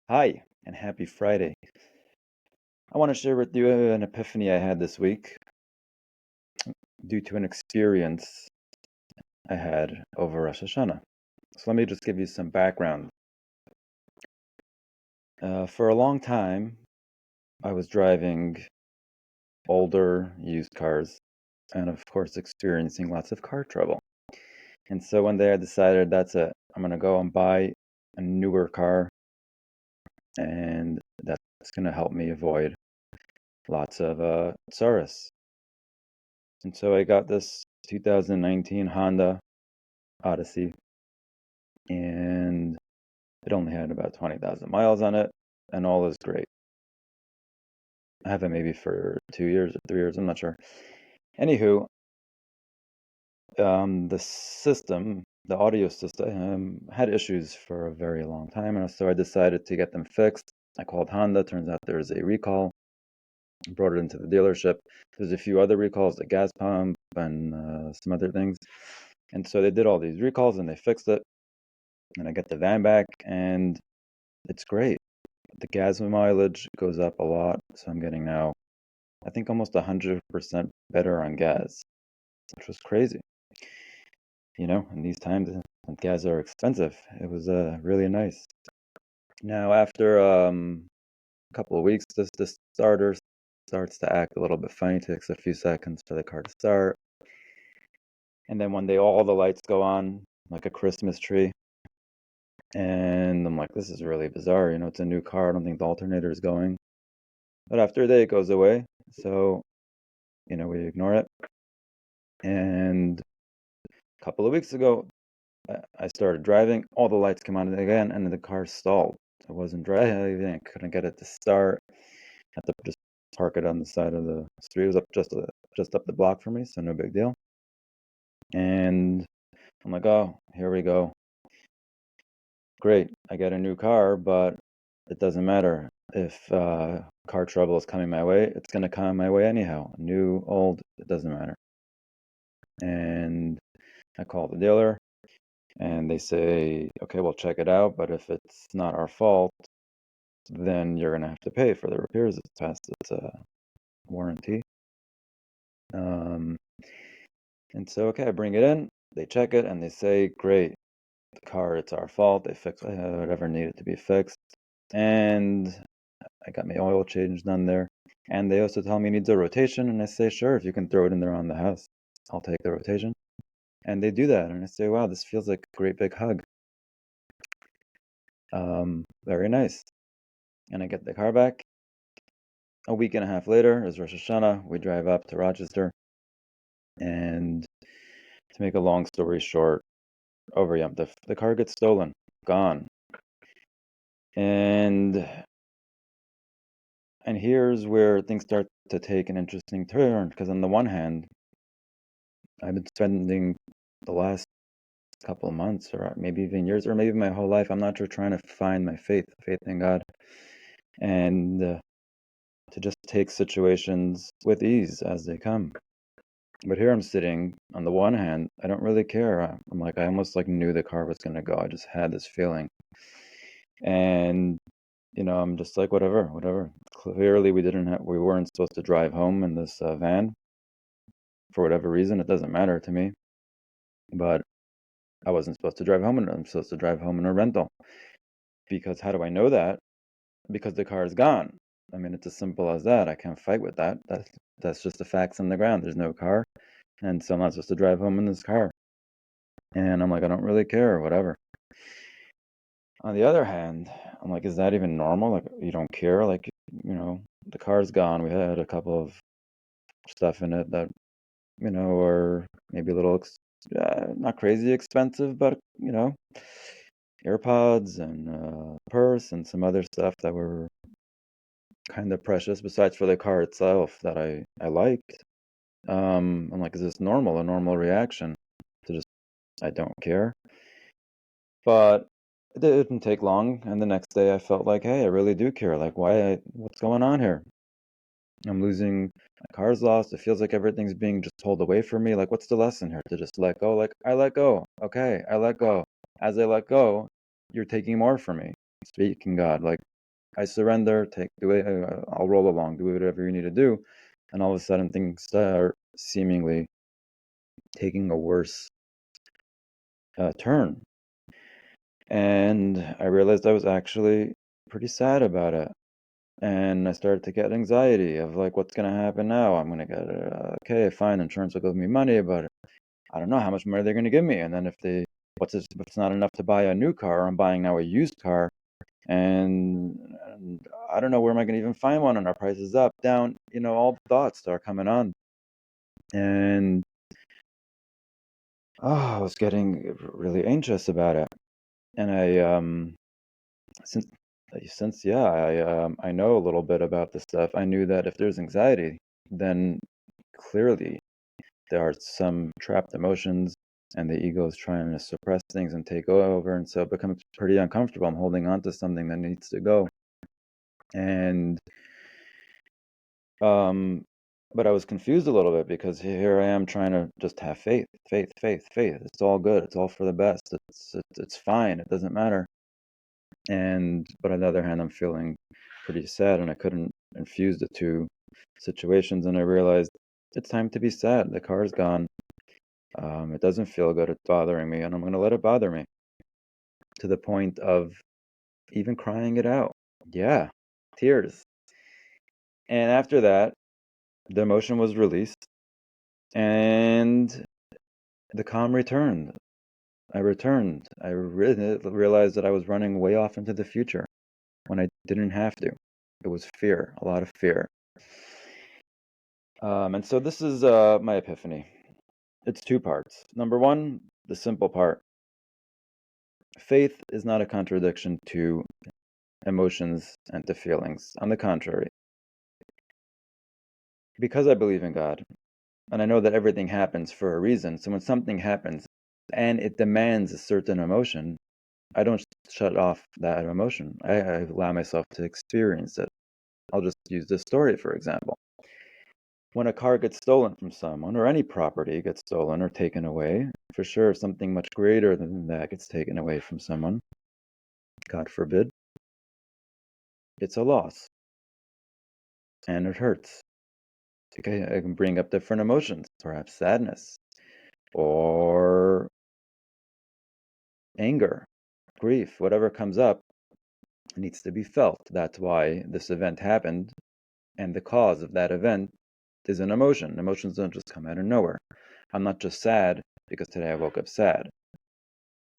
Hi, and happy Friday. I want to share with you an epiphany I had this week due to an experience I had over Rosh Hashanah. So let me just give you some background. For a long time, I was driving older used cars and, of course, experiencing lots of car trouble. And so one day I decided that's it. I'm going to go and buy a newer car, and that's going to help me avoid lots of tsaros. And so I got this 2019 Honda Odyssey, and it only had about 20,000 miles on it, and all is great. I have it maybe for 2 years or 3 years, I'm not sure. Anywho, the system, the audio system, had issues for a very long time, and so I decided to get them fixed. I called Honda. Turns out there's a recall. Brought it into the dealership. There's a few other recalls, the gas pump and some other things. And so they did all these recalls and they fixed it. And I get the van back, and it's great. The gas mileage goes up a lot, so I'm getting now, I think, almost 100% better on gas, which was crazy. In these times, gas are expensive. It was really nice. Now, after a couple of weeks, this starter starts to act a little bit funny. It takes a few seconds for the car to start, and then one day all the lights go on like a Christmas tree. And I'm like, this is really bizarre. It's a new car. I don't think the alternator is going. But after a day, it goes away. So, we ignore it. And a couple of weeks ago, I started driving. All the lights come on again, and the car stalled. I wasn't driving. I couldn't get it to start. I had to just park it on the side of the street. It was just up the block for me, so no big deal. And I'm like, oh, here we go. Great, I get a new car, but it doesn't matter. If car trouble is coming my way, it's going to come my way anyhow. New, old, it doesn't matter. And I call the dealer, and they say, okay, we'll check it out, but if it's not our fault, then you're going to have to pay for the repairs. It's past its warranty. Um, and so, okay, I bring it in, they check it, and they say, great, the car, it's our fault. They fix whatever needed to be fixed. And I got my oil change done there. And they also tell me it needs a rotation, and I say, sure, if you can throw it in there on the house, I'll take the rotation. And they do that, and I say, wow, this feels like a great big hug. Very nice. And I get the car back. A week and a half later is Rosh Hashanah. We drive up to Rochester, and to make a long story short, over Yom Tov, the car gets stolen, gone. And here's where things start to take an interesting turn, because on the one hand, I've been spending the last couple of months, or maybe even years, or maybe my whole life, I'm not sure, trying to find my faith in God, and to just take situations with ease as they come. But here I'm sitting, on the one hand, I don't really care. I'm like, I almost like knew the car was going to go. I just had this feeling. And, I'm just like, whatever. Clearly we weren't supposed to drive home in this van for whatever reason. It doesn't matter to me. But I wasn't supposed to drive home, and I'm supposed to drive home in a rental. Because how do I know that? Because the car is gone. I mean, it's as simple as that. I can't fight with that. That's just the facts on the ground. There's no car, and so I'm not supposed to drive home in this car. And I'm like, I don't really care, whatever. On the other hand, I'm like, is that even normal? Like, you don't care? Like, the car's gone. We had a couple of stuff in it that, were maybe a little, not crazy expensive, but, AirPods and purse and some other stuff that were kind of precious, besides for the car itself that I liked. I'm like, is this normal? A normal reaction to just, I don't care? But it didn't take long, and the next day I felt like, hey, I really do care. Like, what's going on here? I'm losing, my car's lost. It feels like everything's being just pulled away from me. Like, what's the lesson here? To just let go? Like, I let go. Okay, I let go. As I let go, you're taking more from me. Speaking God, like, I surrender, I'll roll along, do whatever you need to do. And all of a sudden things start seemingly taking a worse turn. And I realized I was actually pretty sad about it. And I started to get anxiety of like, what's going to happen now? I'm going to get, okay, fine, insurance will give me money, but I don't know how much money they're going to give me. And then if if it's not enough to buy a new car, I'm buying now a used car. And I don't know where am I going to even find one, and our price is up, down, all the thoughts start coming on. And I was getting really anxious about it. And since I know a little bit about this stuff, I knew that if there's anxiety, then clearly there are some trapped emotions, and the ego is trying to suppress things and take over, and so it becomes pretty uncomfortable. I'm holding on to something that needs to go. And but I was confused a little bit because here I am trying to just have faith, faith, faith, faith. It's all good. It's all for the best. It's fine. It doesn't matter. But on the other hand, I'm feeling pretty sad, and I couldn't infuse the two situations. And I realized it's time to be sad. The car's gone. It doesn't feel good. It's bothering me, and I'm going to let it bother me to the point of even crying it out. Yeah, tears. And after that, the emotion was released, and the calm returned. I returned. I realized that I was running way off into the future when I didn't have to. It was fear, a lot of fear. And so this is my epiphany. It's two parts. Number one, the simple part. Faith is not a contradiction to emotions and to feelings. On the contrary, because I believe in God, and I know that everything happens for a reason, so when something happens and it demands a certain emotion, I don't shut off that emotion. I allow myself to experience it. I'll just use this story, for example. When a car gets stolen from someone, or any property gets stolen or taken away, for sure, something much greater than that gets taken away from someone, God forbid, it's a loss. And it hurts. Okay, it can bring up different emotions, perhaps sadness, or anger, grief, whatever comes up needs to be felt. That's why this event happened, and the cause of that event is an emotion. Emotions don't just come out of nowhere. I'm not just sad because today I woke up sad.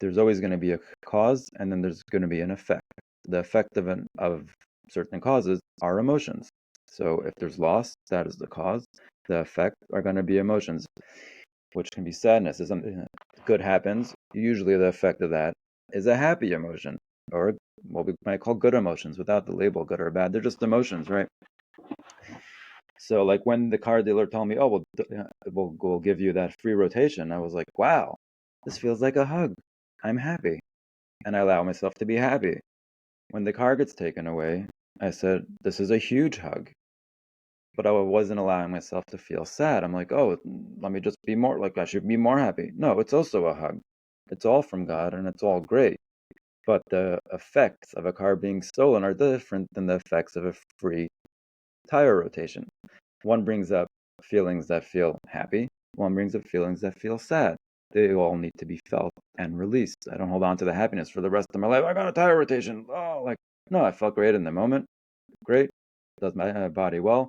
There's always going to be a cause, and then there's going to be an effect. The effect of certain causes are emotions. So if there's loss, that is the cause. The effect are going to be emotions, which can be sadness. If something good happens, usually the effect of that is a happy emotion, or what we might call good emotions without the label good or bad. They're just emotions, right? So like when the car dealer told me, oh, we'll give you that free rotation, I was like, wow, this feels like a hug. I'm happy. And I allow myself to be happy. When the car gets taken away, I said, this is a huge hug. But I wasn't allowing myself to feel sad. I'm like, oh, let me just be more, like I should be more happy. No, it's also a hug. It's all from God, and it's all great. But the effects of a car being stolen are different than the effects of a free tire rotation. One brings up feelings that feel happy, one brings up feelings that feel sad. They all need to be felt and released. I don't hold on to the happiness for the rest of my life. I got a tire rotation. Oh, like, no, I felt great in the moment. Great. Does my body well.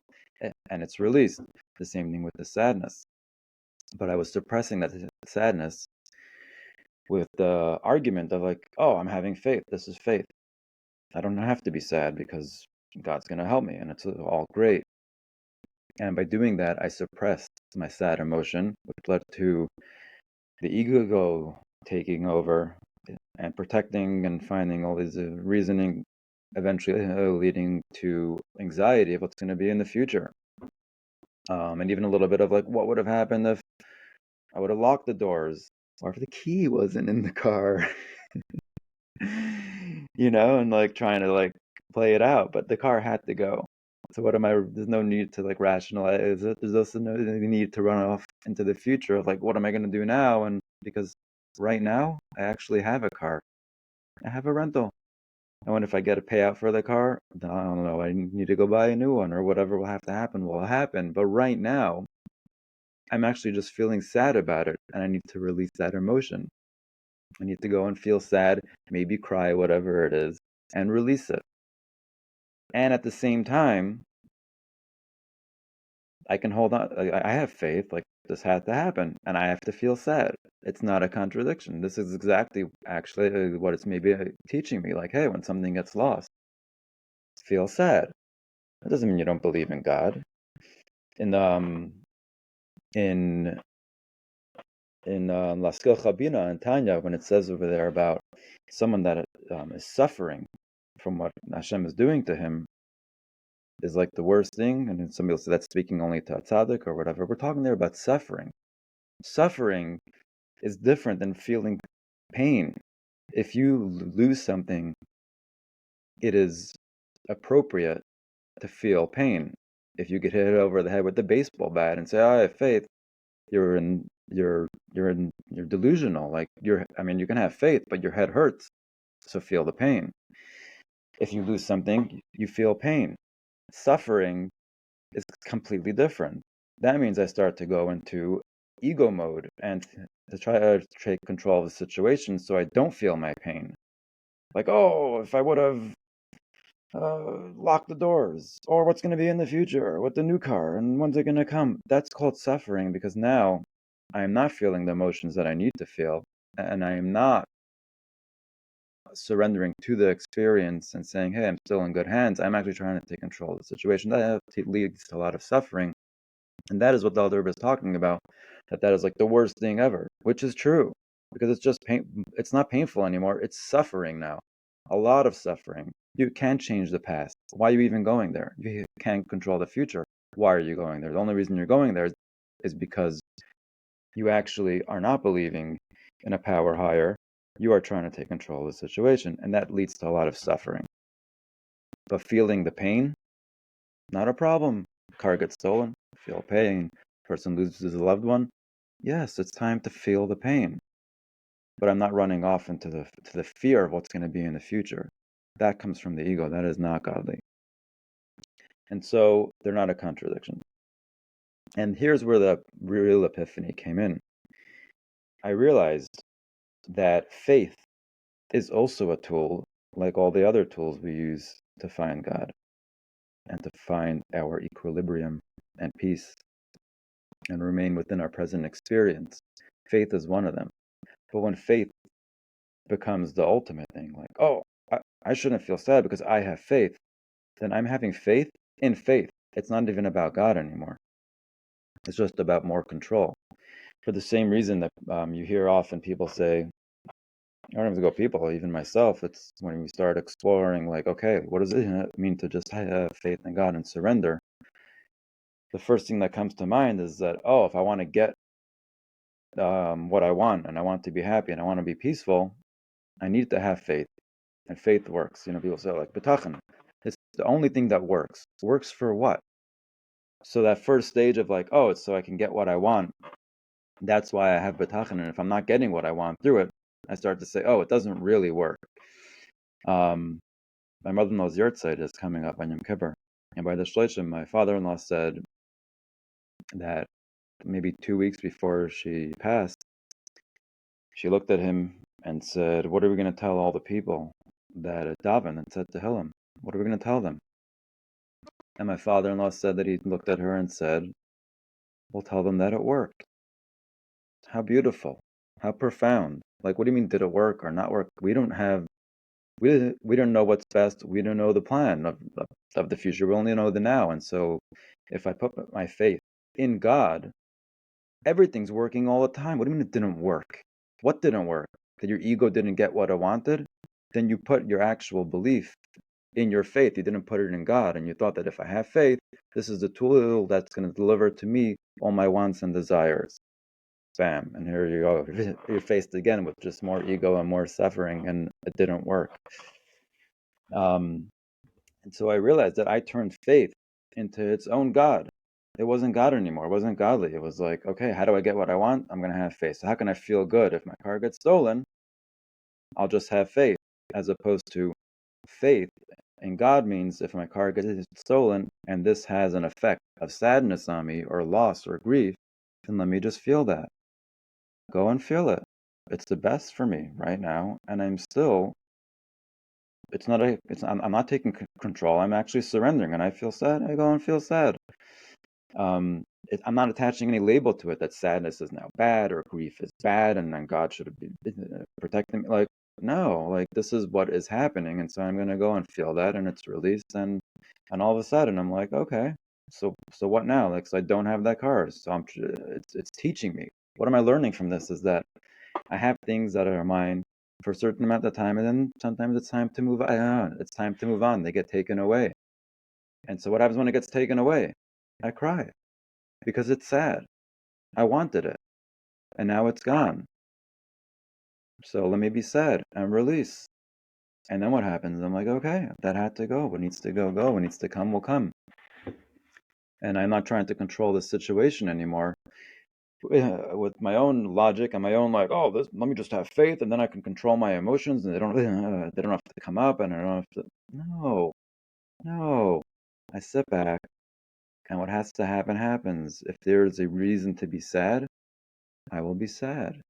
And it's released. The same thing with the sadness. But I was suppressing that sadness with the argument of like, oh, I'm having faith. This is faith. I don't have to be sad because God's going to help me, and it's all great. And by doing that, I suppressed my sad emotion, which led to the ego taking over and protecting and finding all these reasoning, eventually leading to anxiety of what's going to be in the future. And even a little bit of like, what would have happened if I would have locked the doors, or if the key wasn't in the car, and like trying to like play it out, but the car had to go. So there's no need to like rationalize it. There's also no need to run off into the future of like, what am I going to do now? And because right now I actually have a car. I have a rental. And when if I get a payout for the car, then I don't know, I need to go buy a new one, or whatever will have to happen will happen. But right now, I'm actually just feeling sad about it, and I need to release that emotion. I need to go and feel sad, maybe cry, whatever it is, and release it. And at the same time, I can hold on. I have faith, like this had to happen, and I have to feel sad. It's not a contradiction. This is exactly actually what it's maybe teaching me. Like, hey, when something gets lost, feel sad. That doesn't mean you don't believe in God. In in Laskil Chabina and Tanya, when it says over there about someone that is suffering from what Hashem is doing to him, is like the worst thing. And then some people say that's speaking only to a tzaddik or whatever. We're talking there about suffering. Suffering is different than feeling pain. If you lose something, it is appropriate to feel pain. If you get hit over the head with the baseball bat and say, "Oh, I have faith," you're delusional. Like I mean, you can have faith, but your head hurts, so feel the pain. If you lose something, you feel pain. Suffering is completely different. That means I start to go into ego mode and to try to take control of the situation so I don't feel my pain. Like, oh, if I would have locked the doors, or what's going to be in the future with the new car, and when's it going to come? That's called suffering, because now I am not feeling the emotions that I need to feel, and I am not surrendering to the experience and saying, hey, I'm still in good hands. I'm actually trying to take control of the situation. That leads to a lot of suffering. And that is what the Alter Rebbe is talking about, that is like the worst thing ever, which is true, because it's just it's not painful anymore. It's suffering now, a lot of suffering. You can't change the past. Why are you even going there? You can't control the future. Why are you going there? The only reason you're going there is because you actually are not believing in a power higher. You are trying to take control of the situation, and that leads to a lot of suffering. But feeling the pain, not a problem. Car gets stolen, feel pain. Person loses a loved one. Yes, it's time to feel the pain. But I'm not running off into the fear of what's going to be in the future. That comes from the ego. That is not godly. And so they're not a contradiction. And here's where the real epiphany came in. I realized that faith is also a tool, like all the other tools we use to find God and to find our equilibrium and peace and remain within our present experience. Faith is one of them. But when faith becomes the ultimate thing, like, oh, I shouldn't feel sad because I have faith, then I'm having faith in faith. It's not even about God anymore. It's just about more control. For the same reason that you hear often people say, I don't have to go people, even myself, it's when we start exploring, like, okay, what does it mean to just have faith in God and surrender? The first thing that comes to mind is that, oh, if I want to get what I want, and I want to be happy, and I want to be peaceful, I need to have faith. And faith works. People say, like, bitachon. It's the only thing that works. Works for what? So that first stage of like, oh, it's so I can get what I want. That's why I have bitachon. And if I'm not getting what I want through it, I start to say, oh, it doesn't really work. My mother-in-law's yahrzeit is coming up on Yom Kippur. And by the Shloshim, my father-in-law said that maybe 2 weeks before she passed, she looked at him and said, what are we going to tell all the people that daven and said Tehillim? What are we going to tell them? And my father-in-law said that he looked at her and said, we'll tell them that it worked. How beautiful. How profound. Like, what do you mean, did it work or not work? We don't know what's best. We don't know the plan of the future. We only know the now. And so if I put my faith in God, everything's working all the time. What do you mean it didn't work? What didn't work? That your ego didn't get what it wanted? Then you put your actual belief in your faith. You didn't put it in God. And you thought that if I have faith, this is the tool that's going to deliver to me all my wants and desires. Bam. And here you go. You're faced again with just more ego and more suffering, and it didn't work. And so I realized that I turned faith into its own God. It wasn't God anymore. It wasn't godly. It was like, okay, how do I get what I want? I'm going to have faith. So how can I feel good? If my car gets stolen, I'll just have faith, as opposed to faith in God means if my car gets stolen and this has an effect of sadness on me or loss or grief, then let me just feel that. Go and feel it. It's the best for me right now, and I'm still. It's not a. It's. I'm not taking control. I'm actually surrendering, and I feel sad. I go and feel sad. I'm not attaching any label to it that sadness is now bad or grief is bad, and then God should be protecting me. Like, no, like this is what is happening, and so I'm gonna go and feel that, and it's released, and all of a sudden I'm like, okay, so what now? Like, so I don't have that car, so it's teaching me. What am I learning from this? Is that I have things that are mine for a certain amount of time, and then sometimes it's time to move on. It's time to move on. They get taken away, and so what happens when it gets taken away? I cry because it's sad. I wanted it, and now it's gone. So let me be sad and release. And then what happens? I'm like, okay, that had to go. What needs to go, go. What needs to come, will come. And I'm not trying to control the situation anymore with my own logic and my own like, oh, this. Let me just have faith, and then I can control my emotions, and they don't have to come up, and I don't have to. No, no. I sit back, and what has to happen happens. If there is a reason to be sad, I will be sad.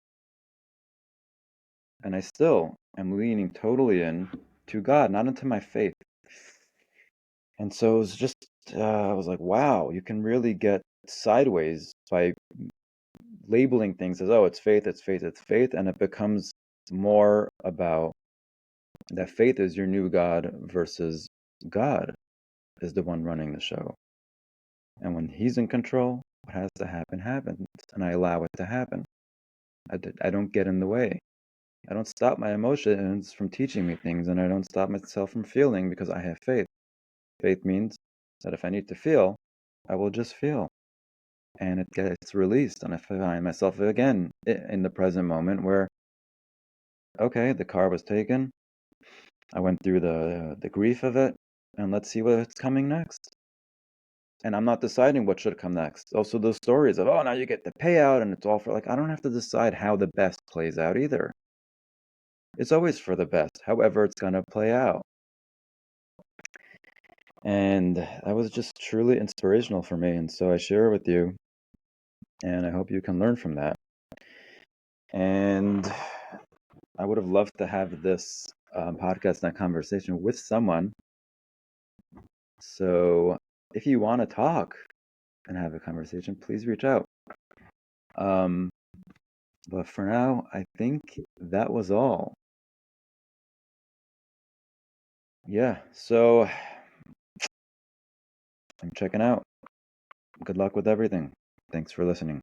And I still am leaning totally in to God, not into my faith. And so it was just, I was like, wow, you can really get sideways by labeling things as, oh, it's faith, it's faith, it's faith. And it becomes more about that faith is your new God versus God is the one running the show. And when he's in control, what has to happen happens. And I allow it to happen. I don't get in the way. I don't stop my emotions from teaching me things, and I don't stop myself from feeling because I have faith. Faith means that if I need to feel, I will just feel. And it gets released, and I find myself again in the present moment where, okay, the car was taken. I went through the grief of it, and let's see what's coming next. And I'm not deciding what should come next. Also, those stories of, oh, now you get the payout, and it's all for like, I don't have to decide how the best plays out either. It's always for the best, however it's going to play out. And that was just truly inspirational for me. And so I share it with you. And I hope you can learn from that. And I would have loved to have this podcast and conversation with someone. So if you want to talk and have a conversation, please reach out. But for now, I think that was all. Yeah, so I'm checking out. Good luck with everything. Thanks for listening.